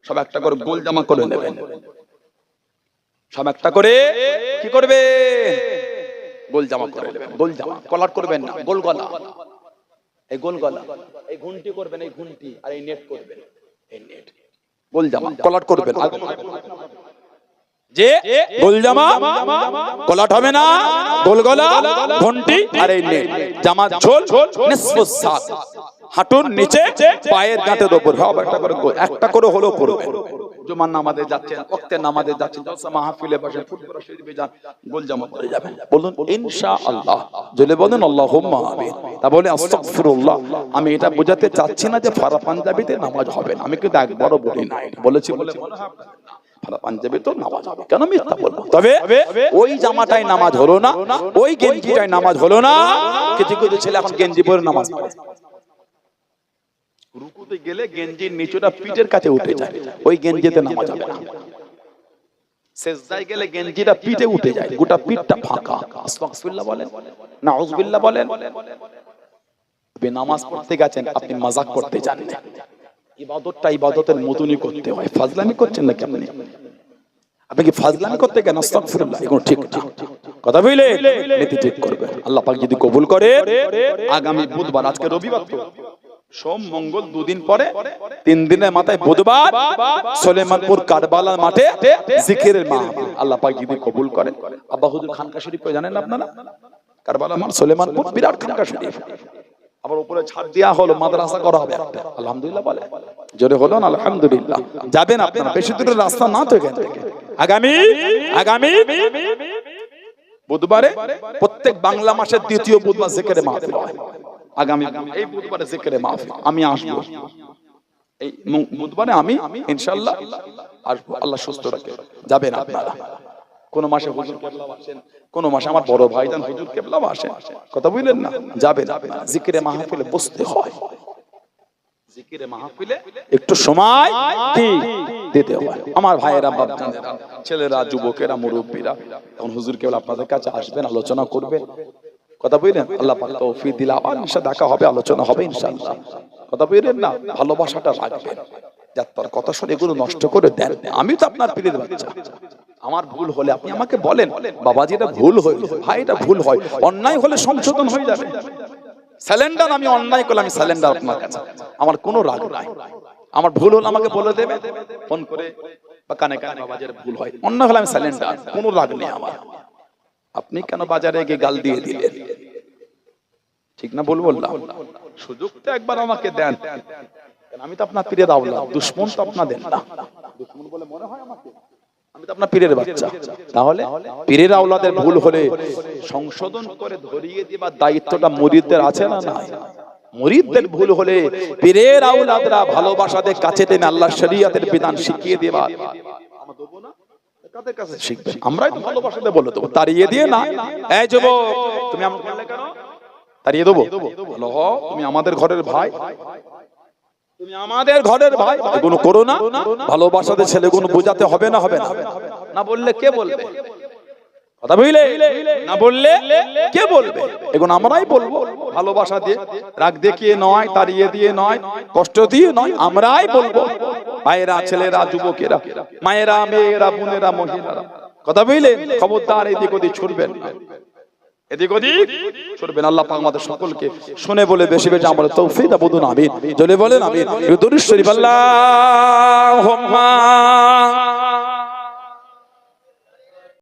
সব একটা করে গোল জামা করে নেবেন, সব একটা করে কি করবে, গোল জামা করে নেবেন। গোল জামা, কলার করবেন না, গোল গলা। এই গোল গলা, এই ঘুন্টি করবেন, এই ঘুন্টি, আর এই নেট করবেন, এই নেট। গোল জামা কলার করবেন, যে গোল জামা কলাট হবে না, গোল গলা, ঘন্টি আর এই নেট। জামার ঝোল নিসফুস সাক, হাঁটুর নিচে পায়ের গাঁটের উপর। একটা করে হলো করবে। জুমার নামাজে যাচ্ছেন, ওয়াক্তের নামাজে যাচ্ছেন, জলসা মাহফিলে বসেন, ফুটবল শরীফে যান, গোল জামা পরে যাবেন। বলুন ইনশাআল্লাহ, জলে বলেন আল্লাহুম্মা আমিন। তা বলে আস্তাগফিরুল্লাহ। আমি এটা বোঝাতে চাচ্ছি না যে ফারা পাঞ্জাবিতে নামাজ হবে না, আমি কিন্তু একবারও বলি না। বলেছি বলে মনে হয় ফারা পাঞ্জাবি তো নামাজ হবে, কেন মিথ্যা বলবো? তবে ওই জামাটাই নামাজ হলো না, ওই গেঞ্জিটাই নামাজ হলো না। কিছু কিছু ছেলে এখন গেঞ্জি পরে নামাজ পড়ে, রুকুতে গেলে গেঞ্জির নিচটা পিঠের কাছে উঠে যায়, ওই গেঞ্জিতে নামাজ হবে না। সেজদায় গেলে গেঞ্জিটা পিঠে উঠে যায়, গোটা পিঠটা ফাঁকা। আস্তাগফিরুল্লাহ বলেন, নাউযুবিল্লাহ বলেন। আপনি নামাজ পড়তে গেছেন, আপনি মাযাক করতে জানেন না। ইবাদতটা ইবাদতের মতনই করতে হয়। ফাজলামি করছেন না কেন? আপনি কি ফাজলামি করতে গেন? আস্তাগফিরুল্লাহ, এগুলো ঠিক না। কথা বলে নীতি ঠিক করবে। আল্লাহ পাক যদি কবুল করে, আগামী বুধবার, আজকে রবিবার তো, সোম মঙ্গল দুদিন পরে 3 দিনের মাথায় বুধবার সুলেমানপুর কারবালার মাঠে জিকিরের মাহফিল। আল্লাহ পাক যদি কবুল করেন, আব্বা হুজুর খানকা শরীফ জানেন আপনারা? কারবালা মাঠ, সুলেমানপুর বিরাট খানকা শরীফ। আবার উপরে ছাদ দেয়া হলো, মাদ্রাসা করা হবে একটা। আলহামদুলিল্লাহ বলে, জোরে হলো না আলহামদুলিল্লাহ। যাবেন আপনারা, বেশি দূরের রাস্তা না তো এখান থেকে। আগামী বুধবারে, প্রত্যেক বাংলা মাসের দ্বিতীয় বুধবার জিকিরের মাহফিল হয়। আগামী এই বুধবারে জিকিরের মাহফিল, আমি আসবো। এই বুধবারে আমি ইনশাআল্লাহ আসবো, আল্লাহ সুস্থ রাখে। যাবেন আপনারা। কোন মাসে হুজুর কেবলা আসেন, কোন মাসে আমার বড় ভাইজান হুজুর কেবলা আসেন। কথা বুঝলেন না? যাবেন আপনারা। জিকিরে মাহফিলে বসতে হয়, জিকিরে মাহফিলে একটু সময় কি দিতে হয়। আমার ভাইয়েরা, বাপজানেরা, ছেলেরা, যুবকেরা, মুরব্বীরা, তখন হুজুর কেবলা আপনাদের কাছে আসবেন, আলোচনা করবেন। কথা বুঝলেন? আল্লাহ পাক তৌফিক দিলে আবার ইনশাআল্লাহ দেখা হবে, আলোচনা হবে ইনশাআল্লাহ। কথা বুঝলেন না? ভালোবাসাটা রাখবেন, যাত্রার কথা শুনে এগুলো নষ্ট করে দেন। আমি তো আপনার পীরের বাচ্চা, আমার ভুল হলে আপনি আমাকে বলেন, বাবাজি এটা ভুল হইল, ভাই এটা ভুল হয়, অন্যায় হলে সংশোধন হয়ে যাবে। স্যালেন্ডার, আমি অন্যায় করলে আমি স্যালেন্ডার আপনার কাছে, আমার কোনো রাগ নাই। আমার ভুল হলে আমাকে বলে দেবে ফোন করে বা কানে কানে, বাবাজি এটা ভুল হয়, অন্যায় হলে আমি স্যালেন্ডার, কোনো রাগ নেই আমার। আপনি কেন বাজারে গিয়ে গাল দিয়ে দিলেন? ঠিক না বলবো? সুযোগ তো একবার আমাকে দেন, আমি তো আপনার পীরের আওলাদ, দুশমন তো আপনাদের না। দুশমন বলে মনে হয় আমাকে? আমি তো আপনার পীরের বাচ্চা। তাহলে পীরের আওলাদের ভুল হলে সংশোধন করে ধরিয়ে দেবার দায়িত্বটা মুরিদদের আছে না নাই? মুরিদদের ভুল হলে পীরের আওলাদরা ভালোবাসাদের কাছে টেনে আল্লাহর শরীয়তের বিধান শিখিয়ে দেবা। কাদের কাছে শিখবে? আমরাই তো ভালোবাসাতে বলে দেবো, তাড়িয়ে দিয়ে না। এই যুবক, তুমি আমাকে বললে কেন? তাড়িয়ে দেবো? ভালো হও, তুমি আমাদের ঘরের ভাই, তুমি আমাদের ঘরের ভাই, এগুলো করো না। ভালোবাসাতে ছেলেগুলো বোঝাতে হবে না? হবে না? না বললে কে বলবে? কথা বুঝলে? না বললে কে বলবে? এগুলো আমরাই বলবো, ভালোবাসা দিয়ে, রাগ দেখিয়ে নয়, তাড়িয়ে দিয়ে নয়, কষ্ট দিয়ে নয়, আমরাই বলবো। ভাইয়েরা, ছেলেরা, যুবকেরা, মায়েরা, মেয়েরা, বোনেরা, মহিলারা, কথা বুঝলে? খবরদার এদিক ওদিক ছুটবেন না, এদিক ওদিক ছুটবেন। আল্লাহ পাক আমাদের সকলকে শুনে বলে বেশি বেশি আমলের তৌফিক দান করুন। আমিন। জোরে বলেন আমিন। দুরূদ শরীফ। আল্লাহুম্মা